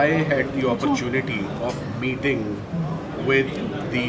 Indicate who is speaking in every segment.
Speaker 1: I had the opportunity of meeting with the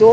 Speaker 2: 2